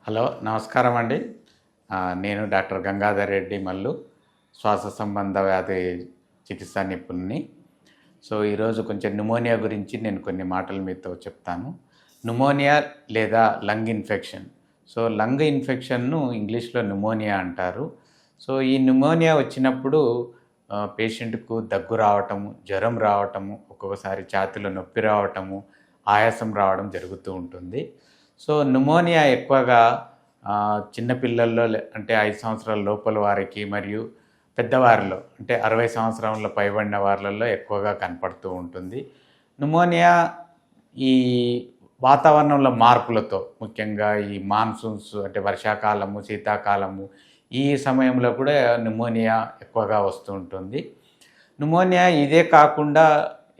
Hello నమస్కారం అండి. నేను డాక్టర్ గంగాధర్ రెడ్డి మల్లు, శ్వాస సంబంధ వ్యాధి చికిత్సా నిపుణుని. సో ఈరోజు కొంచెం న్యూమోనియా గురించి నేను కొన్ని మాటలు మీతో చెప్తాను. న్యూమోనియా లేదా లంగ్ ఇన్ఫెక్షన్. సో లంగ్ ఇన్ఫెక్షన్ను ఇంగ్లీష్లో న్యూమోనియా అంటారు. సో ఈ న్యూమోనియా వచ్చినప్పుడు పేషెంట్కు దగ్గు రావటము, జ్వరం రావటము, ఒక్కొక్కసారి ఛాతీలో నొప్పి రావటము, ఆయాసం రావడం జరుగుతూ ఉంటుంది. సో న్యూమోనియా ఎక్కువగా చిన్నపిల్లల్లో అంటే 5 సంవత్సరాల లోపల వారికి మరియు పెద్దవారిలో అంటే 60 సంవత్సరాల పైబడిన వారిలో ఎక్కువగా కనపడుతూ ఉంటుంది. న్యూమోనియా ఈ వాతావరణంలో మార్పులతో, ముఖ్యంగా ఈ మాన్సూన్స్ అంటే వర్షాకాలము, శీతాకాలము ఈ సమయంలో కూడా న్యూమోనియా ఎక్కువగా వస్తూ ఉంటుంది. న్యూమోనియా ఇదే కాకుండా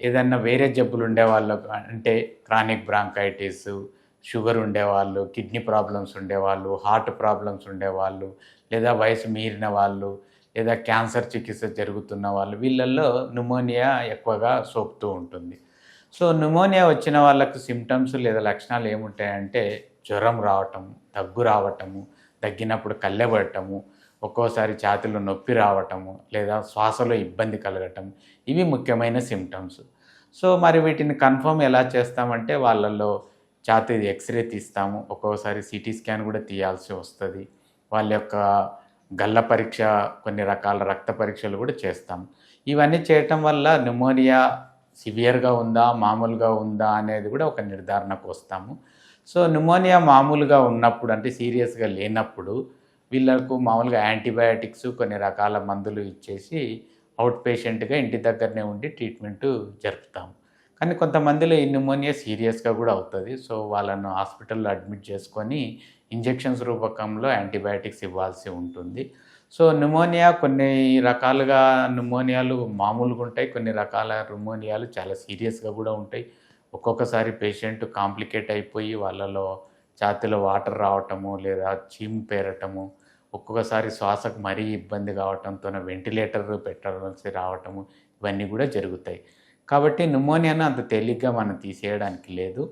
ఏదన్నా వేరే జబ్బులు ఉండేవాళ్ళకు అంటే క్రానిక్ బ్రాంకైటిస్, షుగర్ ఉండేవాళ్ళు, కిడ్నీ ప్రాబ్లమ్స్ ఉండేవాళ్ళు, హార్ట్ ప్రాబ్లమ్స్ ఉండేవాళ్ళు, లేదా వయసు మీరిన వాళ్ళు, లేదా క్యాన్సర్ చికిత్స జరుగుతున్న వాళ్ళు, వీళ్ళల్లో న్యూమోనియా ఎక్కువగా సోకుతూ ఉంటుంది. సో న్యూమోనియా వచ్చిన వాళ్ళకు సిమ్టమ్స్ లేదా లక్షణాలు ఏముంటాయంటే జ్వరం రావటము, దగ్గు రావటము, దగ్గినప్పుడు కళ్ళెబడటము, ఒక్కోసారి ఛాతీలో నొప్పి రావటము, లేదా శ్వాసలో ఇబ్బంది కలగటం, ఇవి ముఖ్యమైన సిమ్టమ్స్. సో మరి వీటిని కన్ఫర్మ్ ఎలా చేస్తామంటే వాళ్ళల్లో ఛాతీ ఎక్స్రే తీస్తాము, ఒక్కోసారి సిటీ స్కాన్ కూడా తీయాల్సి వస్తుంది. వాళ్ళ యొక్క గల్ల పరీక్ష, కొన్ని రకాల రక్త పరీక్షలు కూడా చేస్తాం. ఇవన్నీ చేయటం వల్ల న్యూమోనియా సివియర్గా ఉందా, మామూలుగా ఉందా అనేది కూడా ఒక నిర్ధారణకు వస్తాము. సో న్యూమోనియా మామూలుగా ఉన్నప్పుడు అంటే సీరియస్గా లేనప్పుడు వీళ్ళకు మామూలుగా యాంటీబయాటిక్స్, కొన్ని రకాల మందులు ఇచ్చేసి అవుట్ పేషెంట్గా ఇంటి దగ్గరనే ఉండి ట్రీట్మెంటు జరుపుతాము. కానీ కొంతమందిలో ఈ న్యూమోనియా సీరియస్గా కూడా అవుతుంది. సో వాళ్ళను హాస్పిటల్లో అడ్మిట్ చేసుకొని ఇంజెక్షన్స్ రూపకంలో యాంటీబయాటిక్స్ ఇవ్వాల్సి ఉంటుంది. సో న్యూమోనియా కొన్ని రకాలుగా న్యూమోనియాలు మామూలుగా ఉంటాయి, కొన్ని రకాల న్యూమోనియాలు చాలా సీరియస్గా కూడా ఉంటాయి. ఒక్కొక్కసారి పేషెంట్ కాంప్లికేట్ అయిపోయి వాళ్ళలో ఛాతీలో వాటర్ రావటము, లేదా చీము పేరటము, ఒక్కొక్కసారి శ్వాసకు మరీ ఇబ్బంది కావటంతో వెంటిలేటర్ పెట్టాల్సి రావటము, ఇవన్నీ కూడా జరుగుతాయి. కాబట్టి న్యూమోనియాను అంత తేలిగ్గా మనం తీసేయడానికి లేదు.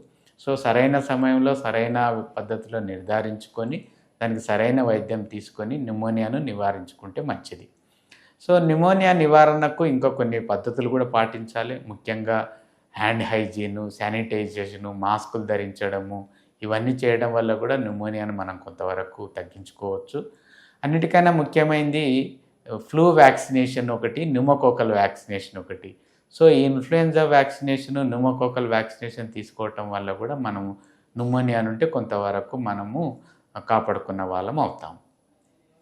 సో సరైన సమయంలో సరైన పద్ధతిలో నిర్ధారించుకొని దానికి సరైన వైద్యం తీసుకొని న్యూమోనియాను నివారించుకుంటే మంచిది. సో న్యూమోనియా నివారణకు ఇంకా కొన్ని పద్ధతులు కూడా పాటించాలి. ముఖ్యంగా హ్యాండ్ హైజీను, శానిటైజేషను, మాస్కులు ధరించడము, ఇవన్నీ చేయడం వల్ల కూడా న్యూమోనియాను మనం కొంతవరకు తగ్గించుకోవచ్చు. అన్నిటికన్నా ముఖ్యమైనది ఫ్లూ వ్యాక్సినేషన్ ఒకటి, న్యూమోకోకల్ వ్యాక్సినేషన్ ఒకటి. సో ఈ ఇన్ఫ్లుయెంజా వ్యాక్సినేషను, న్యూమోకోకల్ వ్యాక్సినేషన్ తీసుకోవటం వల్ల కూడా మనము న్యూమోనియా నుండి కొంతవరకు మనము కాపాడుకున్న వాళ్ళం అవుతాం.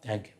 Thank you.